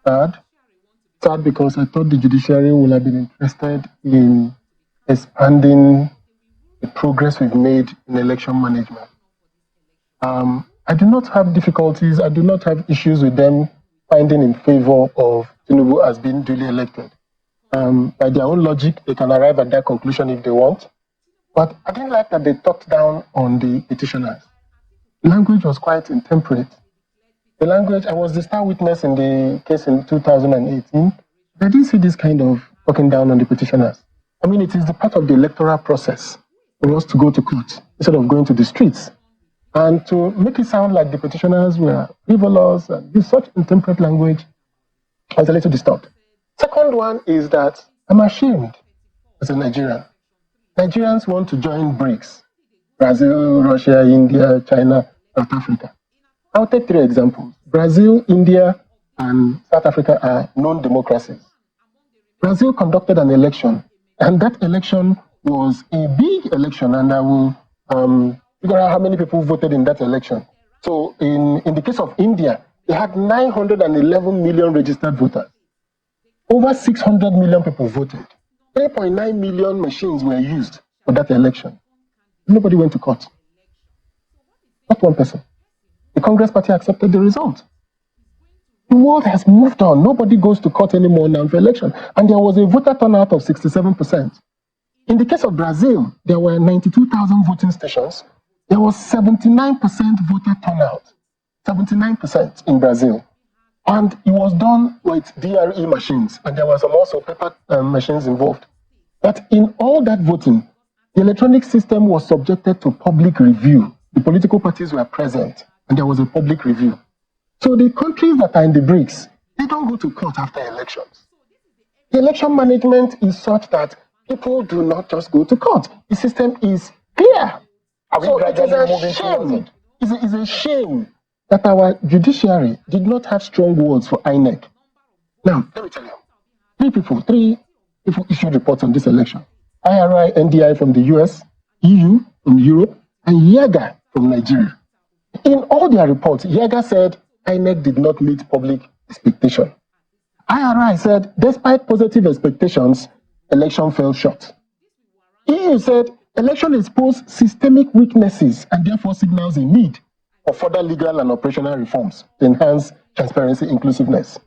sad. Sad because I thought the judiciary would have been interested in expanding the progress we've made in election management. I do not have difficulties, I do not have issues with them finding in favor of Tinubu as being duly elected. By their own logic, they can arrive at that conclusion if they want. But I didn't like that they talked down on the petitioners. The language was quite intemperate. The language, I was the star witness in the case in 2018. I didn't see this kind of talking down on the petitioners. I mean, it is the part of the electoral process for us to go to court instead of going to the streets. And to make it sound like the petitioners were frivolous and use such intemperate language, I was a little disturbed. Second one is that I'm ashamed as a Nigerian. Nigerians want to join BRICS: Brazil, Russia, India, China, South Africa. I'll take 3 examples. Brazil, India, and South Africa are known democracies. Brazil conducted an election, and that election was a big election, and I will figure out how many people voted in that election. So in the case of India, they had 911 million registered voters. Over 600 million people voted. 3.9 million machines were used for that election. Nobody went to court. Not one person. The Congress Party accepted the result. The world has moved on. Nobody goes to court anymore now for election. And there was a voter turnout of 67%. In the case of Brazil, there were 92,000 voting stations. There was 79% voter turnout. 79% in Brazil. And it was done with DRE machines. And there were some also paper machines involved. But in all that voting, the electronic system was subjected to public review. The political parties were present, and there was a public review. So the countries that are in the BRICS, they don't go to court after elections. The election management is such that people do not just go to court. The system is clear. So it is a shame. It's a shame that our judiciary did not have strong words for INEC. Now, let me tell you, three people issued reports on this election. IRI, NDI from the US, EU from Europe, and YEGA from Nigeria. In all their reports, YEGA said INEC did not meet public expectation. IRI said, despite positive expectations, election fell short. EU said, election exposed systemic weaknesses and therefore signals a need for further legal and operational reforms to enhance transparency, inclusiveness.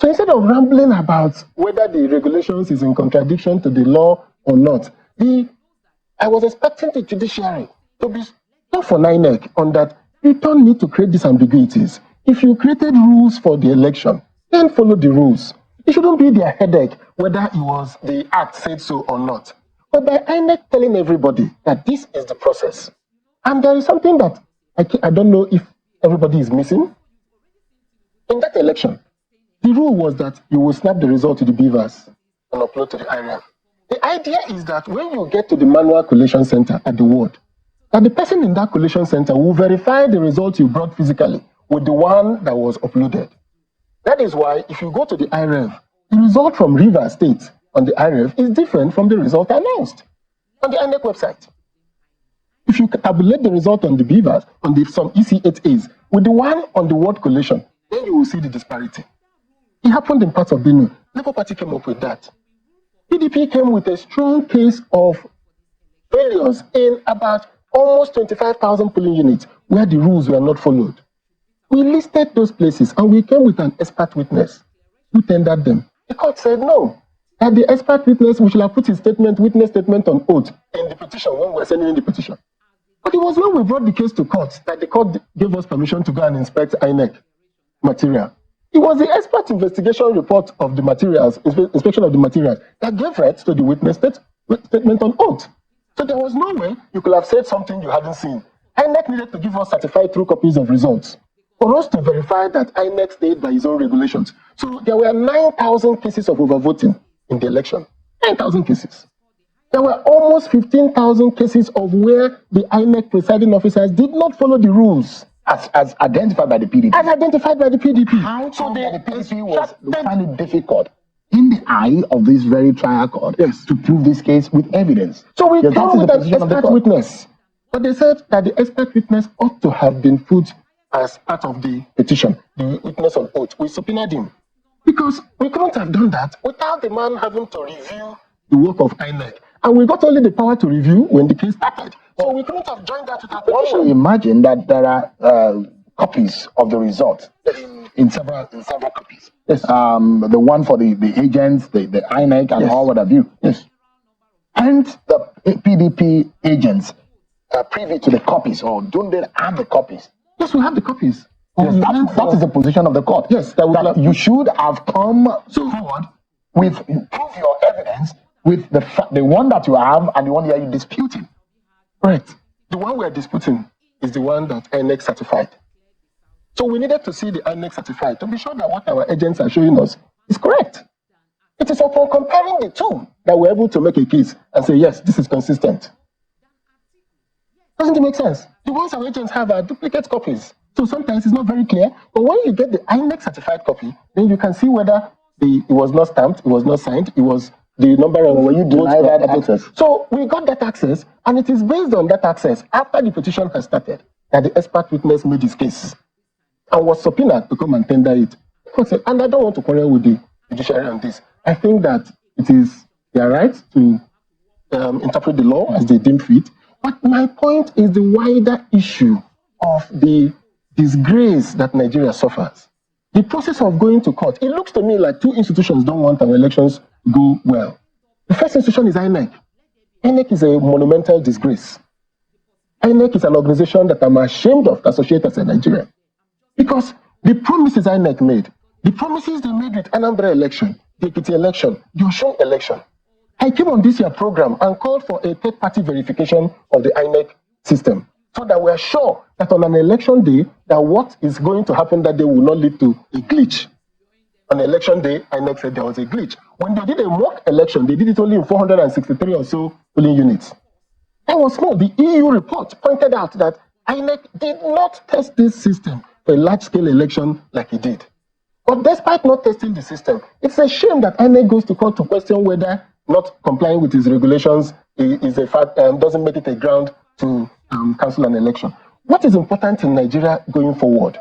So instead of rambling about whether the regulations is in contradiction to the law or not, I was expecting the judiciary to be tough for INEC on that. You don't need to create these ambiguities. If you created rules for the election, then follow the rules. It shouldn't be their headache whether it was the act said so or not. But by INEC telling everybody that this is the process, and there is something that I don't know if everybody is missing. In that election, the rule was that you will snap the result to the beavers and upload to the IRF. The idea is that when you get to the manual collation center at the ward, that the person in that collation center will verify the result you brought physically with the one that was uploaded. That is why if you go to the IRF, the result from Rivers State on the IRF is different from the result announced on the INEC website. If you tabulate the result on the beavers, on some EC8As, with the one on the ward collation, then you will see the disparity. It happened in parts of Benue. Labour Party came up with that. PDP came with a strong case of failures in about almost 25,000 polling units where the rules were not followed. We listed those places and we came with an expert witness who tendered them. The court said no. That the expert witness, we should have put his witness statement on oath in the petition when we were sending in the petition. But it was when we brought the case to court that the court gave us permission to go and inspect INEC material. It was the expert investigation report of the materials, inspection of the materials, that gave rise to the witness statement on oath. So there was no way you could have said something you hadn't seen. INEC needed to give us certified true copies of results for us to verify that INEC stayed by its own regulations. So there were 9,000 cases of overvoting in the election. 9,000 cases. There were almost 15,000 cases of where the INEC presiding officers did not follow the rules. As identified by the PDP. As identified by the PDP. How so the PDP was finding it difficult in the eye of this very trial court to prove this case with evidence. So we came with an expert witness. But they said that the expert witness ought to have been put as part of the petition, the witness on oath. We subpoenaed him. Because we couldn't have done that without the man having to review the work of INEC. And we got only the power to review when the case started. So we couldn't have joined that with our petition. Also imagine that there are copies of the result in several copies. Yes. The one for the agents, the INEC and Yes. all what have you. Yes. And the PDP agents are privy to the copies, or don't they have the copies? Yes, we have the copies. Yes, that is the position of the court. Yes, that you should have come forward with prove your evidence with the one that you have and the one that you're disputing. Right. The one we are disputing is the one that INEC certified. So we needed to see the INEC certified to be sure that what our agents are showing us is correct. It is upon comparing the two that we're able to make a case and say, yes, this is consistent. Doesn't it make sense? The ones our agents have are duplicate copies. So sometimes it's not very clear. But when you get the INEC certified copy, then you can see whether it was not stamped, it was not signed, it was the number of when you deny that access. So we got that access, and it is based on that access after the petition has started that the expert witness made his case and was subpoenaed to come and tender it. And I don't want to quarrel with the judiciary on this. I think that it is their right to interpret the law as they deem fit. But my point is the wider issue of the disgrace that Nigeria suffers. The process of going to court, it looks to me like two institutions don't want our elections to go well. The first institution is INEC. INEC is a monumental disgrace. INEC is an organization that I'm ashamed of to associate as a Nigerian. Because the promises INEC made, the promises they made with Anambra election, the Ekiti election, the Osun election. I came on this year program and called for a third-party verification of the INEC system so that we are sure that on an election day, that what is going to happen that day will not lead to a glitch. On election day, INEC said there was a glitch. When they did a mock election, they did it only in 463 or so polling units. That was small. The EU report pointed out that INEC did not test this system for a large-scale election like it did. But despite not testing the system, it's a shame that INEC goes to court to question whether not complying with its regulations is a fact, doesn't make it a ground to cancel an election. What is important in Nigeria going forward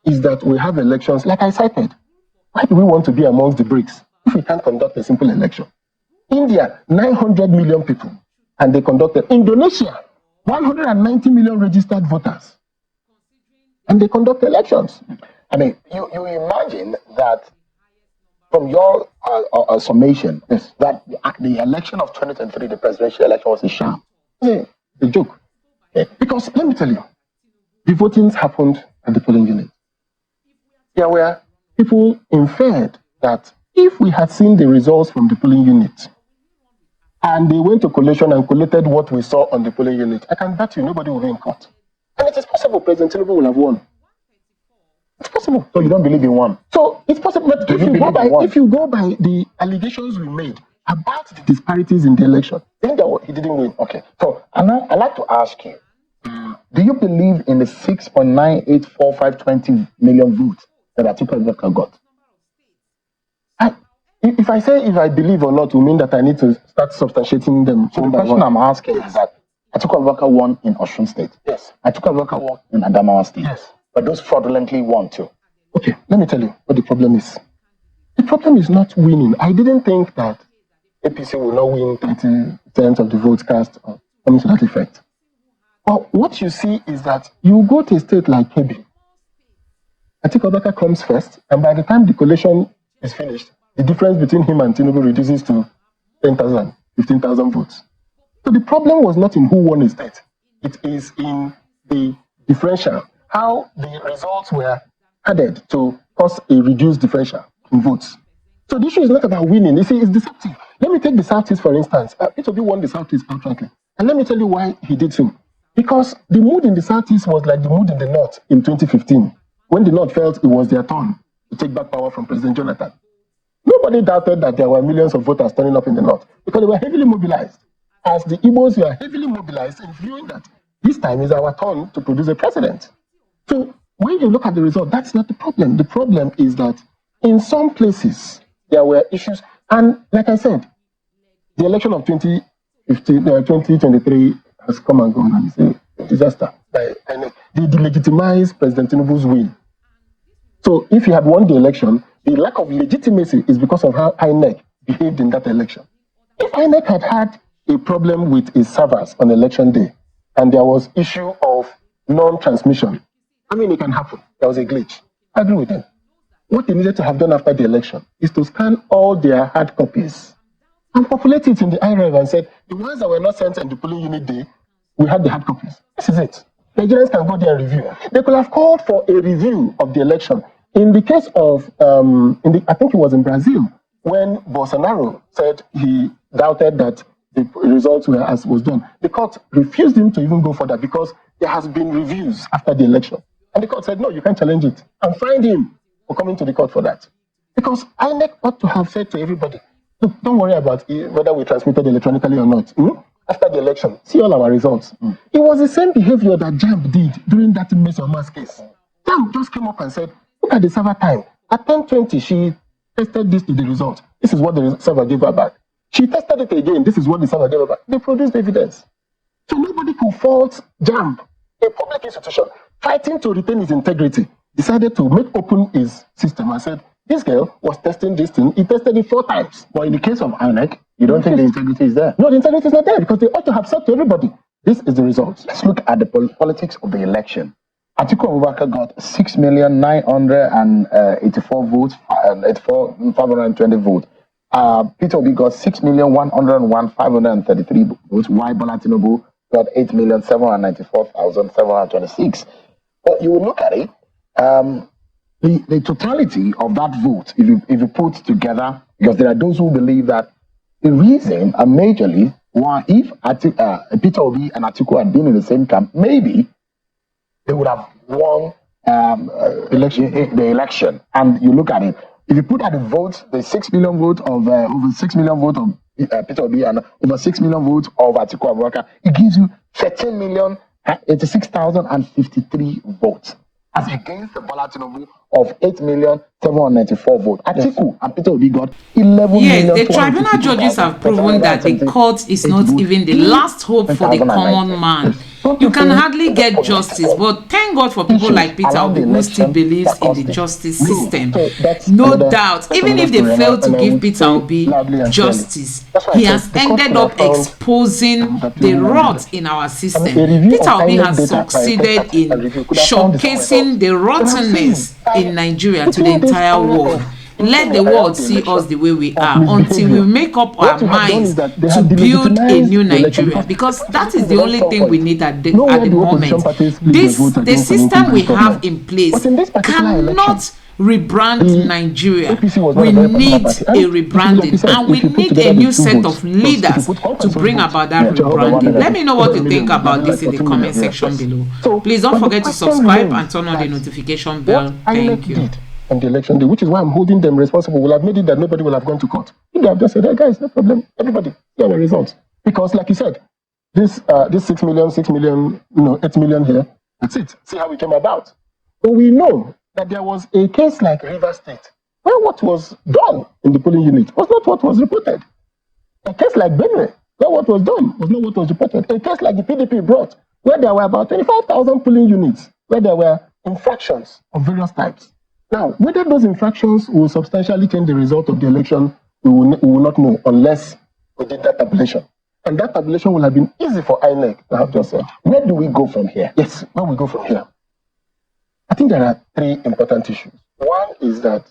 is that we have elections, like I cited. Why do we want to be amongst the BRICS if we can't conduct a simple election? India, 900 million people, and they conducted. Indonesia, 190 million registered voters, and they conduct elections. I mean, you imagine that from your summation, yes, that the election of 2023, the presidential election, was a sham. Yeah, a joke. Yeah. Because let me tell you, the votings happened at the polling unit. There were people inferred that if we had seen the results from the polling unit and they went to collation and collated what we saw on the polling unit, I can bet you nobody will be in court. And it is possible President Tinubu will have won. It's possible. So you don't believe in one? So it's possible. But if you go by the allegations we made about the disparities in the election, then he didn't win. Okay. So I'd like to ask you, do you believe in the 6.984520 million votes that Atiku Abubakar got? If I say if I believe or not, it will mean that I need to start substantiating them. So the question I'm asking is that Atiku Abubakar won in Osun State. Yes. Atiku Abubakar won in Adamawa State. Yes. But those fraudulently won too. Okay, let me tell you what the problem is. The problem is not winning. I didn't think that APC will not win 30% of the votes cast or something to that effect. But what you see is that you go to a state like Kebbi, Atiku Abubakar comes first, and by the time the collation is finished, the difference between him and Tinubu reduces to 10,000, 15,000 votes. So the problem was not in who won a state. It is in the differential, how the results were added to cause a reduced differential in votes. So the issue is not about winning. You see, it's deceptive. Let me take the Southeast, for instance. Peter Obi won the Southeast outrightly. And let me tell you why he did so. Because the mood in the Southeast was like the mood in the North in 2015, when the North felt it was their turn to take back power from President Jonathan. Nobody doubted that there were millions of voters turning up in the North because they were heavily mobilized. As the Igbos were heavily mobilized in viewing that this time is our turn to produce a president. So when you look at the result, that's not the problem. The problem is that in some places, there were issues. And like I said, the election of 2023 has come and gone, and it's a disaster. They delegitimize President Tinubu's win. So if he had won the election, the lack of legitimacy is because of how INEC behaved in that election. If INEC had a problem with its servers on election day, and there was issue of non-transmission, I mean, it can happen. There was a glitch. I agree with them. What they needed to have done after the election is to scan all their hard copies and populate it in the iRev and said, the ones that were not sent on the polling unit day, we had the hard copies. This is it. Nigerians can go there and review. They could have called for a review of the election. In the case of, I think it was in Brazil, when Bolsonaro said he doubted that the results were as was done, the court refused him to even go further because there has been reviews after the election. And the court said, no, you can't challenge it. And find him for coming to the court for that. Because INEC ought to have said to everybody, look, don't worry about whether we transmitted electronically or not. After the election, see all our results. It was the same behavior that JAMB did during that Mess or Mass case. JAMB just came up and said, look at the server time. At 10:20, she tested this to the result. This is what the server gave her back. She tested it again. This is what the server gave her back. They produced evidence. So nobody could fault JAMB, a public institution, fighting to retain its integrity, decided to make open his system and said, this girl was testing this thing. He tested it 4 times. But in the case of INEC, you don't think the integrity is there? No, the integrity is not there because they ought to have said to everybody, this is the result. Let's look at the politics of the election. Atiku Abubakar got 6,984 votes, 520 votes. Peter Obi got 6,101,533 votes, while Bola Tinubu got 8,794,726. But you will look at it, the totality of that vote, if you put together, because there are those who believe that the reason, majorly, why if Peter Obi and Atiku had been in the same camp, maybe they would have won the election. And you look at it, if you put at the votes, the 6 million vote of over 6 million vote of Peter Obi and over 6 million votes of Atiku Abubakar, it gives you 13,086,053 votes, as against the Bola Tinubu of 8,794 votes. Atiku and Peter Obi got 11 yes, million. the tribunal judges have proven that the court is not even the last hope for the common man. You can hardly get justice, but thank God for people like Peter Obi who still believes in the justice system. No doubt, even if they fail to give Peter Obi justice, he has ended up exposing the rot in our system. Peter Obi has succeeded in showcasing the rottenness in Nigeria to the entire world. Let the world see us the way we are until we make up our minds to build a new Nigeria, because that is the only thing we need at the moment. The system we have in place cannot rebrand Nigeria. We need a rebranding, and we need a new set of leaders to bring about that rebranding. Let me know what you think about this in the comment section below. Please don't forget to subscribe and turn on the notification bell. Thank you. On the election day, which is why I'm holding them responsible, will have made it that nobody will have gone to court. If they have just said, hey guys, no problem, everybody, here are the results. Because like you said, this 6 million, 8 million here, that's it. See how it came about. But we know that there was a case like River State, where what was done in the polling unit was not what was reported. A case like Benue, where what was done was not what was reported. A case like the PDP brought, where there were about 25,000 polling units, where there were infractions of various types. Now, whether those infractions will substantially change the result of the election, we will not know unless we did that tabulation. And that tabulation will have been easy for INEC to have just said. Where do we go from here? Yes, where we go from here? I think there are 3 important issues. One is that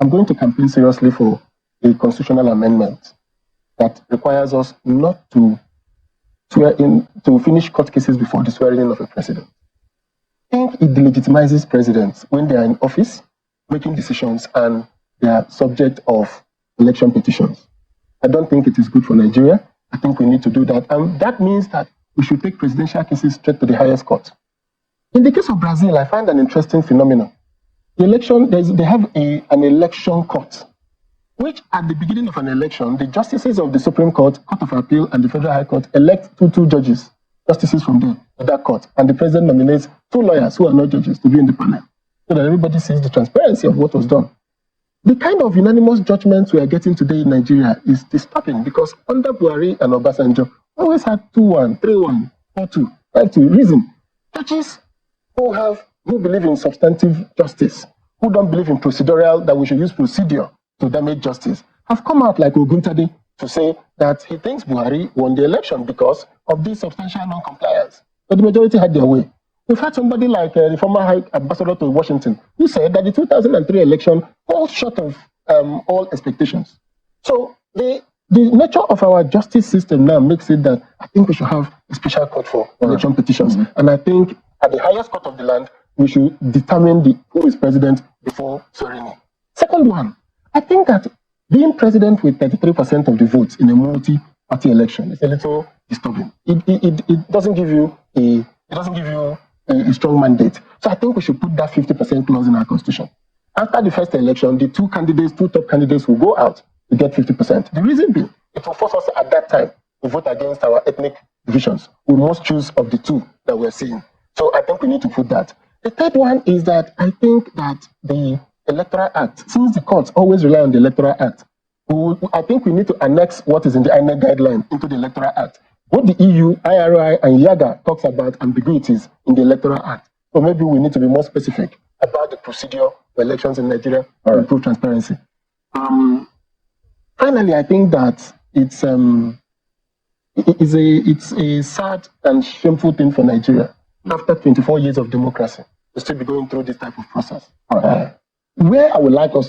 I'm going to campaign seriously for a constitutional amendment that requires us not to swear in, to finish court cases before the swearing in of a president. I think it delegitimizes presidents when they are in office, making decisions, and they are subject of election petitions. I don't think it is good for Nigeria. I think we need to do that. And that means that we should take presidential cases straight to the highest court. In the case of Brazil, I find an interesting phenomenon. The election, they have an election court, which at the beginning of an election, the justices of the Supreme Court, Court of Appeal, and the Federal High Court elect two judges, justices from there, to that court, and the president nominates 2 lawyers who are not judges to be in the panel, so that everybody sees the transparency of what was done. The kind of unanimous judgments we are getting today in Nigeria is disturbing, because under Buhari and Obasanjo, always had 2-1, 3-1, 4-2, 5-2. Reason: judges who believe in substantive justice, who don't believe in procedural, that we should use procedure to damage justice, have come out like Oguntade to say that he thinks Buhari won the election because of this substantial non-compliance. But the majority had their way. We've had somebody like the former High Ambassador to Washington who said that the 2003 election falls short of all expectations. So the nature of our justice system now makes it that I think we should have a special court for election petitions. And I think at the highest court of the land, we should determine who is president before swearing in. Second one, I think that being president with 33% of the votes in a multi-party election is a little disturbing. It doesn't give you a strong mandate. So I think we should put that 50% clause in our constitution. After the first election, the two top candidates will go out to get 50%. The reason being, it will force us at that time to vote against our ethnic divisions. We must choose of the two that we're seeing. So I think we need to put that. The third one is that I think that the Electoral Act, since the courts always rely on the Electoral Act, I think we need to annex what is in the INEC guideline into the Electoral Act. Both the EU, IRI, and YAGA talks about ambiguities in the Electoral Act. So maybe we need to be more specific about the procedure for elections in Nigeria to improve transparency. Finally, I think that it's a sad and shameful thing for Nigeria after 24 years of democracy to still be going through this type of process. Where I would like us